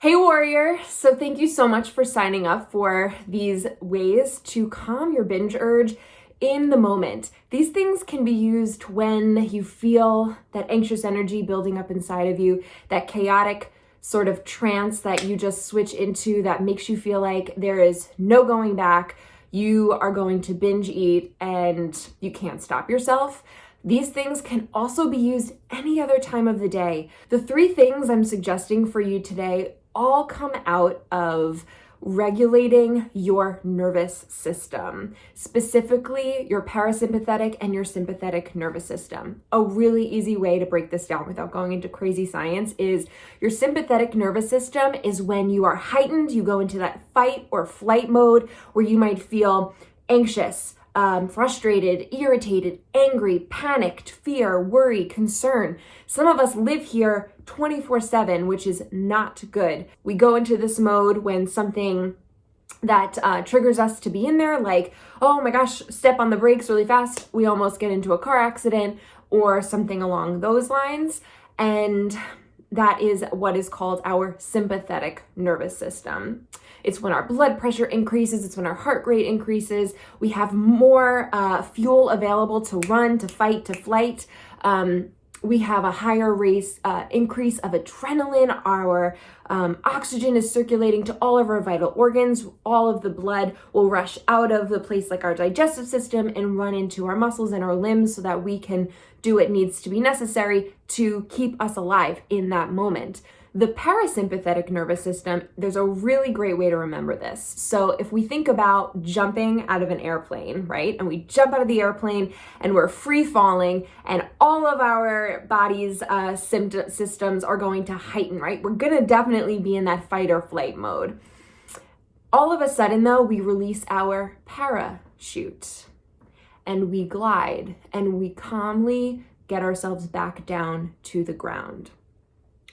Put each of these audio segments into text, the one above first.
Hey warrior, so thank you so much for signing up for these ways to calm your binge urge in the moment. These things can be used when you feel that anxious energy building up inside of you, that chaotic sort of trance that you just switch into that makes you feel like there is no going back. You are going to binge eat and you can't stop yourself. These things can also be used any other time of the day. The three things I'm suggesting for you today all come out of regulating your nervous system, specifically your parasympathetic and your sympathetic nervous system. A really easy way to break this down without going into crazy science is your sympathetic nervous system is when you are heightened, you go into that fight or flight mode where you might feel anxious, frustrated, irritated, angry, panicked, fear, worry, concern. Some of us live here 24/7, which is not good. We go into this mode when something that triggers us to be in there, like, oh my gosh, step on the brakes really fast, we almost get into a car accident or something along those lines. And that is what is called our sympathetic nervous system. It's when our blood pressure increases, it's when our heart rate increases, we have more fuel available to run, to fight, to flight. We have a higher increase of adrenaline. Our oxygen is circulating to all of our vital organs. All of the blood will rush out of the place like our digestive system and run into our muscles and our limbs so that we can do what needs to be necessary to keep us alive in that moment. The parasympathetic nervous system, there's a really great way to remember this. So if we think about jumping out of an airplane, right? And we jump out of the airplane and we're free falling and all of our body's systems are going to heighten, right? We're gonna definitely be in that fight or flight mode. All of a sudden though, we release our parachute and we glide and we calmly get ourselves back down to the ground.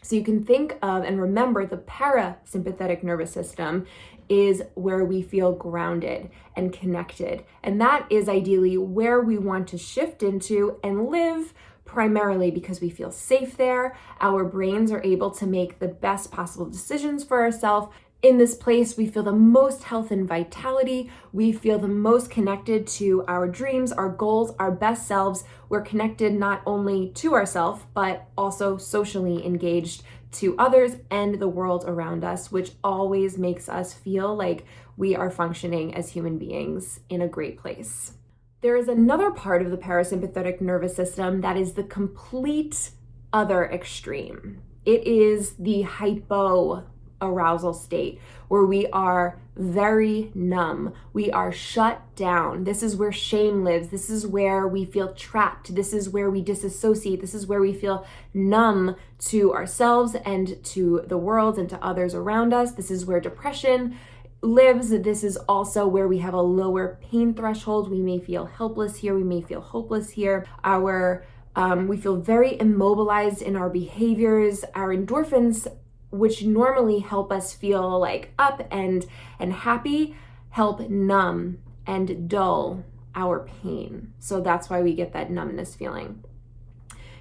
So you can think of and remember the parasympathetic nervous system is where we feel grounded and connected. And that is ideally where we want to shift into and live primarily because we feel safe there. Our brains are able to make the best possible decisions for ourselves. In this place, we feel the most health and vitality. We feel the most connected to our dreams, our goals, our best selves. We're connected not only to ourselves, but also socially engaged to others and the world around us, which always makes us feel like we are functioning as human beings in a great place. There is another part of the parasympathetic nervous system that is the complete other extreme. It is the hypo-arousal state where we are very numb. We are shut down. This is where shame lives. This is where we feel trapped. This is where we disassociate. This is where we feel numb to ourselves and to the world and to others around us. This is where depression lives. This is also where we have a lower pain threshold. We may feel helpless here. We may feel hopeless here. We feel very immobilized in our behaviors. Our endorphins, which normally help us feel like up and happy, help numb and dull our pain. So that's why we get that numbness feeling.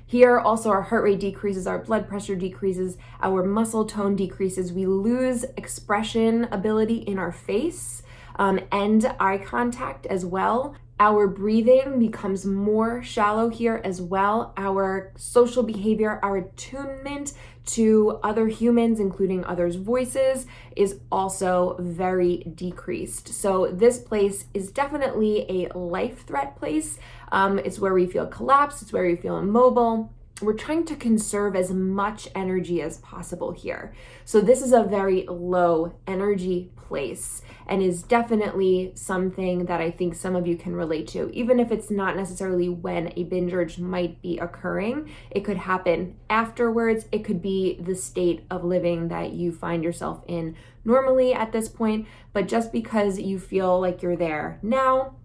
Here also our heart rate decreases, our blood pressure decreases, our muscle tone decreases. We lose expression ability in our face and eye contact as well. Our breathing becomes more shallow here as well. Our social behavior, our attunement to other humans, including others' voices, is also very decreased. So this place is definitely a life threat place. It's where we feel collapsed. It's where we feel immobile. We're trying to conserve as much energy as possible here. So this is a very low energy place and is definitely something that I think some of you can relate to. Even if it's not necessarily when a binge urge might be occurring, it could happen afterwards. It could be the state of living that you find yourself in normally at this point, but just because you feel like you're there now,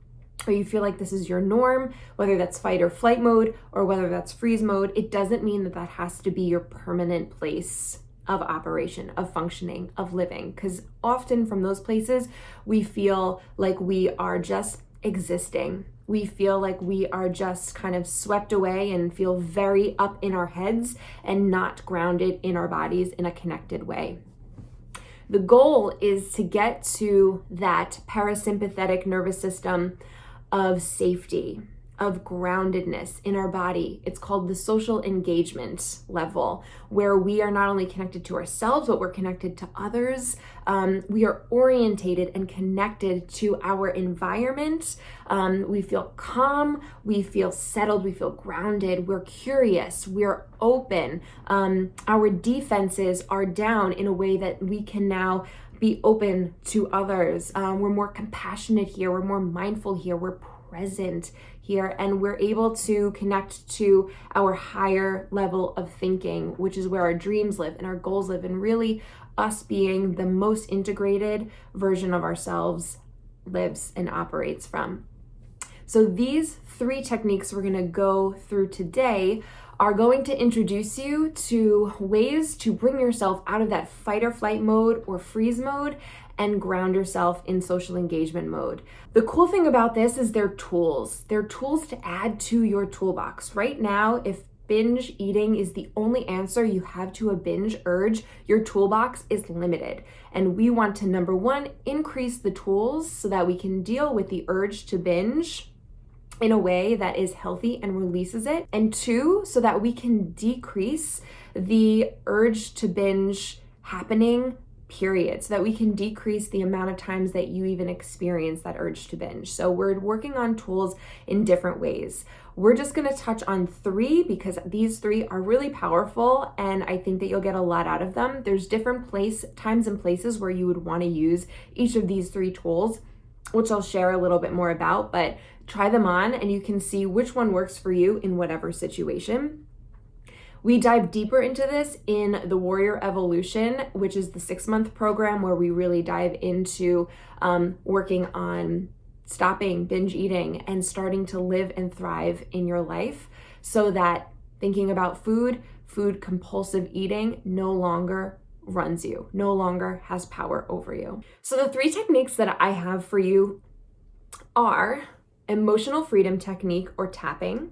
or you feel like this is your norm, whether that's fight or flight mode or whether that's freeze mode, it doesn't mean that that has to be your permanent place of operation, of functioning, of living. Because often from those places, we feel like we are just existing. We feel like we are just kind of swept away and feel very up in our heads and not grounded in our bodies in a connected way. The goal is to get to that parasympathetic nervous system of safety, of groundedness in our body. It's called the social engagement level, where we are not only connected to ourselves, but we're connected to others. We are orientated and connected to our environment. We feel calm, we feel settled, we feel grounded, we're curious, we're open. Our defenses are down in a way that we can now be open to others. We're more compassionate here, we're more mindful here, we're present here, and we're able to connect to our higher level of thinking, which is where our dreams live and our goals live, and really us being the most integrated version of ourselves lives and operates from. So these 3 techniques we're going to go through today are going to introduce you to ways to bring yourself out of that fight or flight mode or freeze mode and ground yourself in social engagement mode. The cool thing about this is they're tools. They're tools to add to your toolbox. Right now, if binge eating is the only answer you have to a binge urge, your toolbox is limited. And we want to, number 1, increase the tools so that we can deal with the urge to binge in a way that is healthy and releases it. And 2, so that we can decrease the urge to binge happening, period, so that we can decrease the amount of times that you even experience that urge to binge. So we're working on tools in different ways. We're just going to touch on 3 because these 3 are really powerful, and I think that you'll get a lot out of them. There's different times and places where you would want to use each of these 3 tools, which I'll share a little bit more about, but try them on and you can see which one works for you in whatever situation. We dive deeper into this in the Warrior Evolution, which is the 6-month program where we really dive into working on stopping binge eating and starting to live and thrive in your life so that thinking about food compulsive eating no longer runs you, no longer has power over you. So the 3 techniques that I have for you are emotional freedom technique or tapping,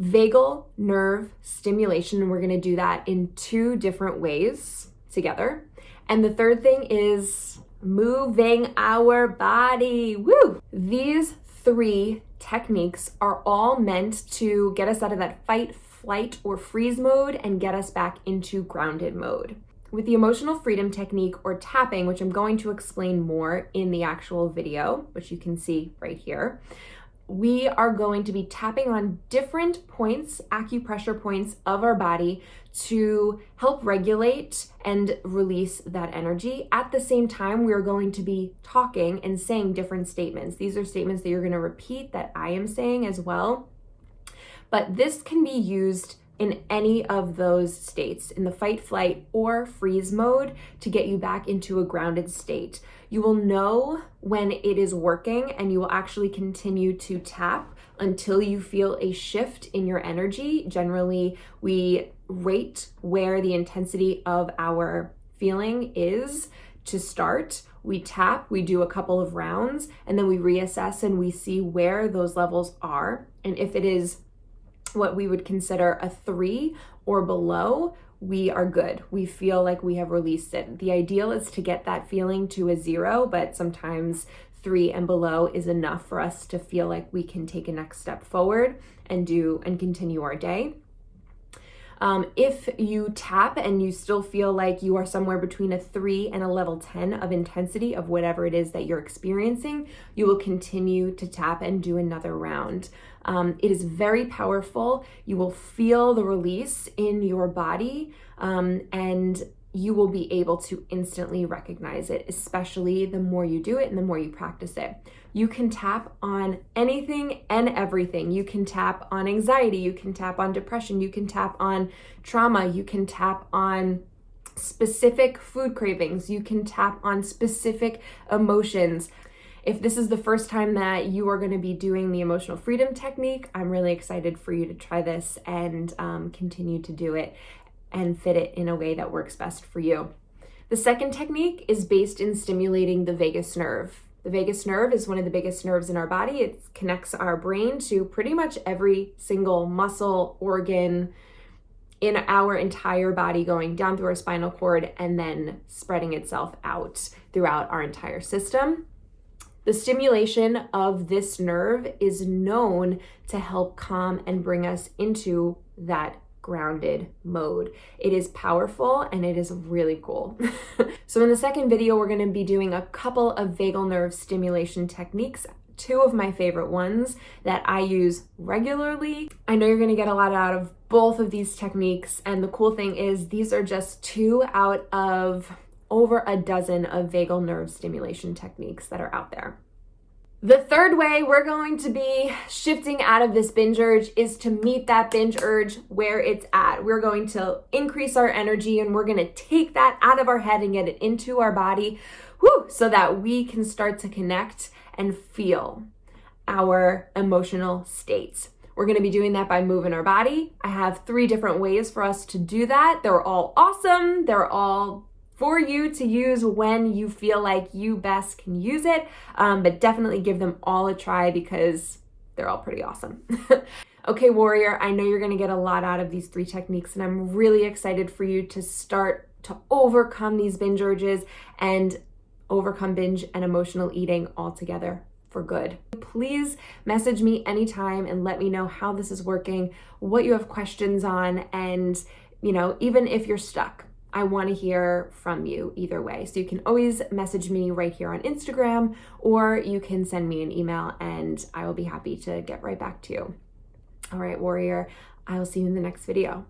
vagal nerve stimulation, and we're going to do that in 2 different ways together. And the third thing is moving our body. Woo! These 3 techniques are all meant to get us out of that fight, flight, or freeze mode and get us back into grounded mode. With the emotional freedom technique or tapping, which I'm going to explain more in the actual video, which you can see right here, we are going to be tapping on different points, acupressure points of our body to help regulate and release that energy. At the same time, we are going to be talking and saying different statements. These are statements that you're going to repeat that I am saying as well. But this can be used in any of those states, in the fight, flight, or freeze mode, to get you back into a grounded state. You will know when it is working, and you will actually continue to tap until you feel a shift in your energy. Generally, we rate where the intensity of our feeling is to start. We tap, we do a couple of rounds, and then we reassess and we see where those levels are. And if it is what we would consider a 3 or below, we are good. We feel like we have released it. The ideal is to get that feeling to a 0, but sometimes 3 and below is enough for us to feel like we can take a next step forward and continue our day. If you tap and you still feel like you are somewhere between a 3 and a level 10 of intensity of whatever it is that you're experiencing, you will continue to tap and do another round. It is very powerful. You will feel the release in your body, and you will be able to instantly recognize it, especially the more you do it and the more you practice it. You can tap on anything and everything. You can tap on anxiety, you can tap on depression, you can tap on trauma, you can tap on specific food cravings, you can tap on specific emotions. If this is the first time that you are going to be doing the emotional freedom technique, I'm really excited for you to try this and continue to do it and fit it in a way that works best for you. The second technique is based in stimulating the vagus nerve. The vagus nerve is one of the biggest nerves in our body. It connects our brain to pretty much every single muscle, organ in our entire body, going down through our spinal cord and then spreading itself out throughout our entire system. The stimulation of this nerve is known to help calm and bring us into that grounded mode. It is powerful and it is really cool. So in the second video, we're going to be doing a couple of vagal nerve stimulation techniques, two of my favorite ones that I use regularly. I know you're going to get a lot out of both of these techniques, and the cool thing is these are just 2 out of over a dozen of vagal nerve stimulation techniques that are out there. The third way we're going to be shifting out of this binge urge is to meet that binge urge where it's at. We're going to increase our energy and we're going to take that out of our head and get it into our body, so that we can start to connect and feel our emotional states. We're going to be doing that by moving our body. I have 3 different ways for us to do that. They're all awesome. They're all for you to use when you feel like you best can use it, but definitely give them all a try because they're all pretty awesome. Okay, warrior, I know you're going to get a lot out of these 3 techniques, and I'm really excited for you to start to overcome these binge urges and overcome binge and emotional eating altogether for good. Please message me anytime and let me know how this is working, what you have questions on, and even if you're stuck, I want to hear from you either way. So you can always message me right here on Instagram, or you can send me an email and I will be happy to get right back to you. All right, warrior, I will see you in the next video.